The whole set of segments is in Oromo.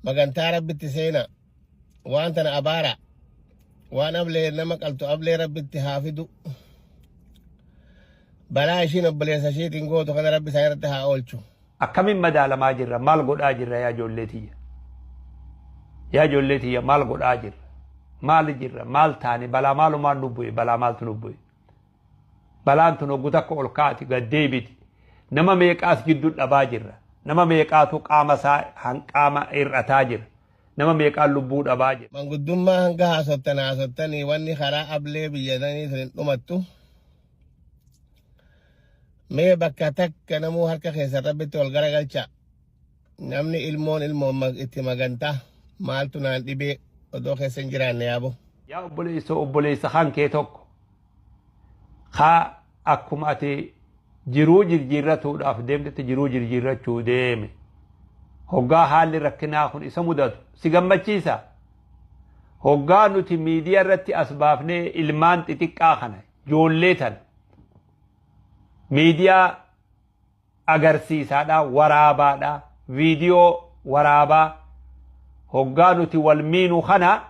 magantaa rabbitti seena waan tana abaara waan ablee nama qaltu ablee rabbitti haafidu balaa ishiin obboleessa ishiitiin gootu kana rabbi isaan irratti haa oolchu. Akkamiin madaalamaa jirra maal godhaa jirra yaa ijoollee tiyya. Yaa ijoollee tiyya maal godhaa jirra maal jirra maal taane balaa maalumaan nu bu'e balaa maaltu nu bu'e. Balaan tun hoggu takka ol kaati gad deebiti nama meeqaas gidduu dhabaa jirra nama meeqaatu qaama isaa hanqaama hir'ataa jira nama meeqaan lubbuu dhabaa jira. Manguddummaa hanga haasottanii wanni karaa ablee biyyatanii sun hin dhumattu. Mee bakka takka namuu harka keessa rabbitti ol garagalcha namni ilmoon itti magantaa maaltu naan dhibee odoo keessa hin jiraanne yaabo. Yaa obboleessa kan kee tokko haa akkuma ati jiruu jirjiirratuudhaaf deemtetti jiruu jirjiirrachuu deeme hoggaa haalli rakkinaa kun isa mudatu si gammachiisa. Hoggaa nuti miidiyaa irratti as baafnee ilmaan xixiqqaa kana ijoollee tan miidiyaa agarsiisaadha waraabaadha viidiyoo waraabaa hoggaa nuti wal miinu kana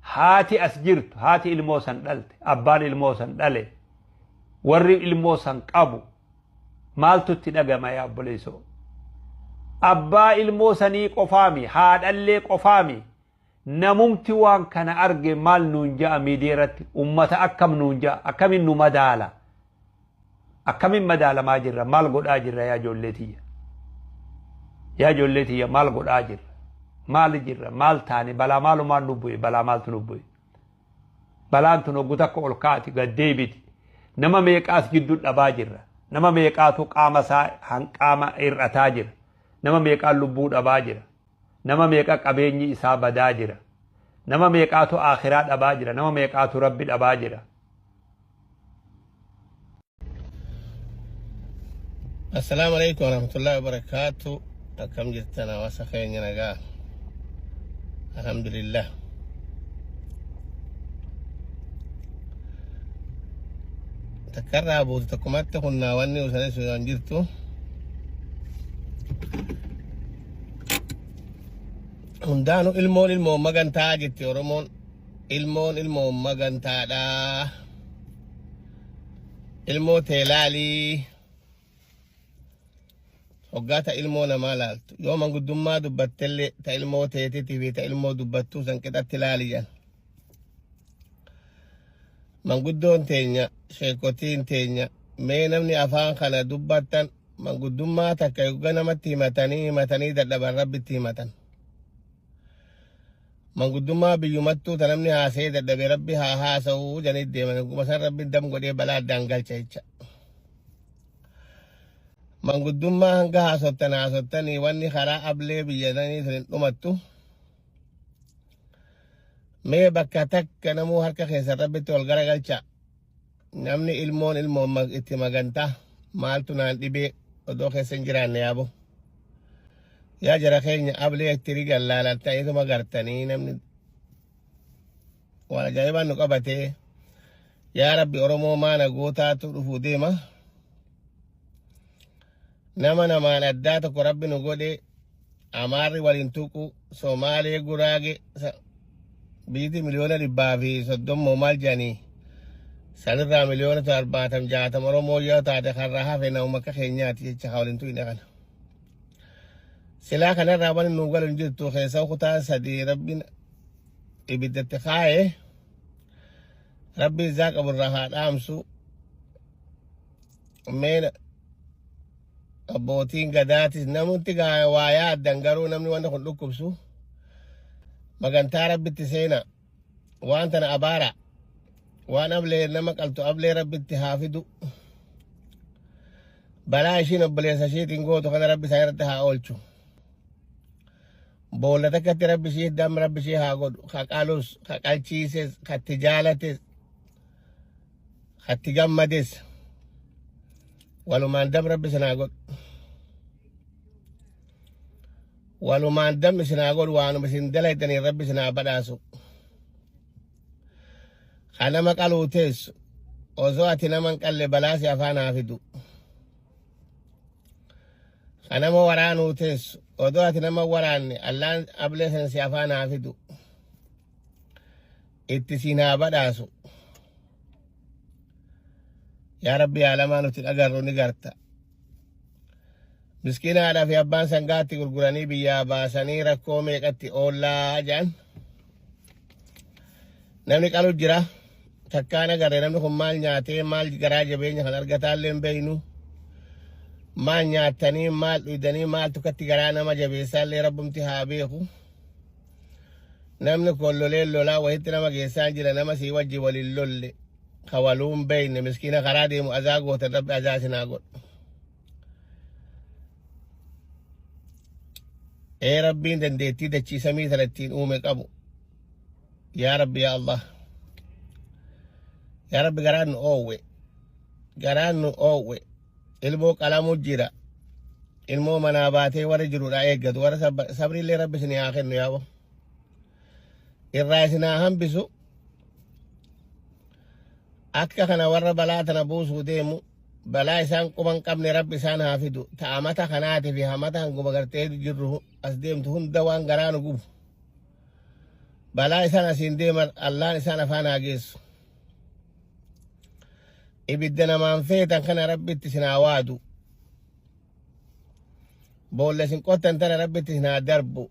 haati as jirtu haati ilmoo san dhalte abbaan ilmoo san dhale warri ilmoo san qabu maaltu itti dhagama yaa obboleessoo. Abbaa ilmoo sanii qofaami haadhallee qofaami namumti waan kana arge maal nuun ja'a miidiyaa irratti ummata akkam nuun ja'a akkamiin nu madaala. Akkamiin madaalamaa jirra maal godhaa jirra yaa ijoollee tiyya. Yaa ijoollee tiyya maal godhaa jirra maal jirra maal taane balaa maalumaan nu bu'e balaa maaltu nu bu'e. Balaan tun hoggu takka ol kaati gad deebiti nama meeqaas gidduu dhabaa jirra nama meeqaatu qaama isaa hanqaama hir'ataa jira nama meeqaan lubbuu dhabaa jira nama meeqa qabeenyi isaa badaa jira nama meeqaatu akhiraa dhabaa jira nama meeqaatu rabbi dhabaa jira. Assalamu alaikum warahmatullahi wabarakatuh. Akkam jirtan hawaasa keenya nagaa. Alhamdulillah. Takarraa buutu takkumatti hunnaa wanni usanis waan jirtu. Hundaanu ilmoon magantaa jetti Oromoon. Ilmoon magantaadha. Ilmoo teelaalii. Hoggaa ta ilmoo namaa laaltu yoo manguddummaa dubbattellee ta ilmoo teetitii fi ta ilmoo dubbattuu san qixatti ilaaliyan. Manguddoon teenya sheekotiin teenya mee namni afaan kana dubbattan manguddummaa takka yogga namatti himatanii dadhaban rabbitti himatan. Manguddummaa biyyumattuu ta namni haasee dadhabe rabbi haa haasa'uu janit deeman guma san rabbi dam godhee balaa addaan galcha jecha. Manguddummaa hanga haasottanii wanni karaa ablee biyyatanii sun hin dhumattu. Mee bakka takka namuu harka keessa rabbitti ol garagalcha namni ilmoon itti magantaa maaltu naan dhibee odoo keessa hin jiraanne yaabo. Yaa jara keenya ablee itti rigan laalaltaniituma gartanii namni waan ajaa'ibaan nu qabatee yaa rabbi Oromoo maana gootaatu dhufuu deema. Nama namaan addaa tokko rabbi nu godhe Amaarri waliin tuqu Somaalee Guraage biiti miliyoona 130 maal jedhanii sanirraa miliyoona 40-60 Oromoo yoo taate karraa hafe nama akka keenyaati jecha waliin tuqine kana. Silaa kanarraa waan nu galu hin jirtu keessa kutaa sadii rabbiin ibiddatti kaa'ee rabbi isaa qaburraa haa dhaamsu. Meena abbootiin gadaatis namutti waa yaaddan garuu namni wanta kun dhukkubsu magantaa rabbitti seena waan tana abaara waan ablee nama qaltu ablee rabbitti haafidu balaa ishiin obboleessa ishiitiin gootu kana rabbi isaan irratti haa oolchu. Boolla takkatti rabbi ishii dam rabbi ishii haa godhu haqalus haqalchiises katti jaalates katti gammades walumaan dam rabbi isin haa godhu. Walumaan dam isin haa godhu waanuma isin dalaydanii rabbi isin haa badhaasu. Kan nama qaluu teessu osoo ati nama hin qalle balaasi afaan haa fidu. kanama waraanuu teessu odoo ati nama waraanne allaan ablee san si afaan haa fidu itti siin haa badhaasu yaa rabbi alamaa nuti dhagarru ni garta miskiinaadhaa fi abbaan sangaatti gurguranii biyyaa baasanii rakkoo meeqatti oollaa jedhan namni qalu jira takkaan agarre namni kun maal nyaatee maal garaa jabeenya kan argataallee hin beeynu maal nyaatanii maal dhugdanii maaltu katti garaa nama jabeessaallee rabbumti haa beeku namni kun lolee lolaa wayitti nama geessaan jira nama sii wajji waliin lolle kawaluu hin beeyne miskiina karaa deemu azaa gootan rabbi azaa sinaa godhu rabbiin dandeettii dachii samii sana ittiin uume qabu yaa rabbi yaa Allah yaa rabbi garaan nu oowwe ilmoo qalamuu jira ilmoo manaa baatee warra jirudha eeggatu warra sabriillee rabbi isin haa kennu yaabo irraa isin haa hambisu akka kana warra balaa tana buusuu deemu balaa isaan quban qabne rabbi isaan haa fidu ta'amata kanaati fi hamata hanguma gartee jirru as deemtu hunda waan garaa nu gubu balaa isaan asiin deeman allaan isaan afaan haa geessu ibidda namaan feetan kana rabbitti isin haa waadu boolla isin qottan tana rabbitti isin haa darbu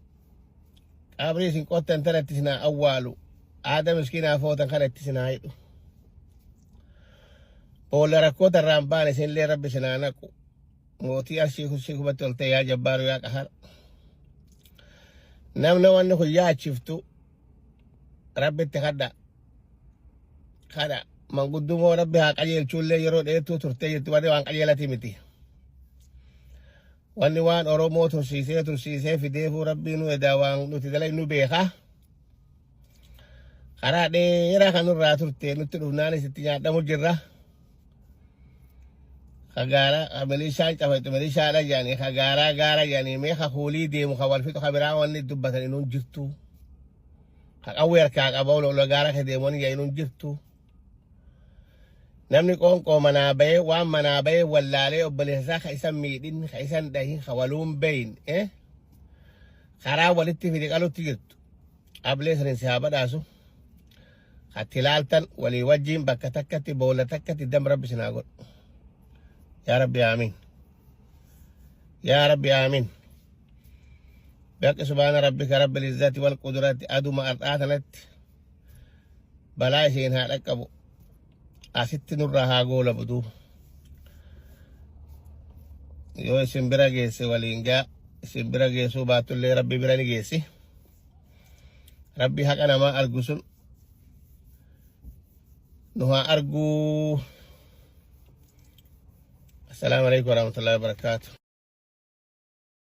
qabrii isin qottan tanatti isin haa awwaalu aada miskiinaa footan kanatti isin haa hidhu boolla rakkoota irraan baane isinillee rabbi isin haa naqu mootii arshii kushii kubatti ol ta'e yaa jabbaaru yaa qahar namni wanni kun yaachiftu rabbitti kadha manguddumoo rabbi haa qajeelchuullee yeroo dheertuu turtee jirti wanni waan qajeelati miti wanni waan oromoo tursiisee fideefuu rabbii nu edaa waan nuti dalaynu beeka karaa dheeraa kanurraa turte nutti dhufnaanis itti nyaadhamu jirra kagaara milishaan cafatu milishaadha jedhanii kagaaraa gaara jedhanii mee kakuulii deemu ka wal fixu kabiraa wanni dubbatan inuun jirtu ka qawwee harkaa qabaw lola gaara ka deemuun yaa inuun jirtu namni qoonqoo manaa bahee waan manaa bahee wallaalee obboleessaa ka isan miidhin ka isan dhahin ka waluun bahin karaa walitti fide qalutti jirtu ablee sanin si haa badhaasu katti laaltan walii wajjiin bakka takkatti boolla takkatti dam rabbi sinaa godhu yaa rabbi aamin yaa rabbi aamin baqi subhaana rabbika rabbil izzati wal qudrati aduma ardhaatanatti balaa isiin haa dhaqqabu asitti nurraa haa goolabu duuba yoo isin bira geesse waliin gaa isin bira geessuu baattullee rabbi bira ni geessi rabbi haqa namaa argu sun nu haa arguu. السلام عليكم ورحمة الله وبركاته.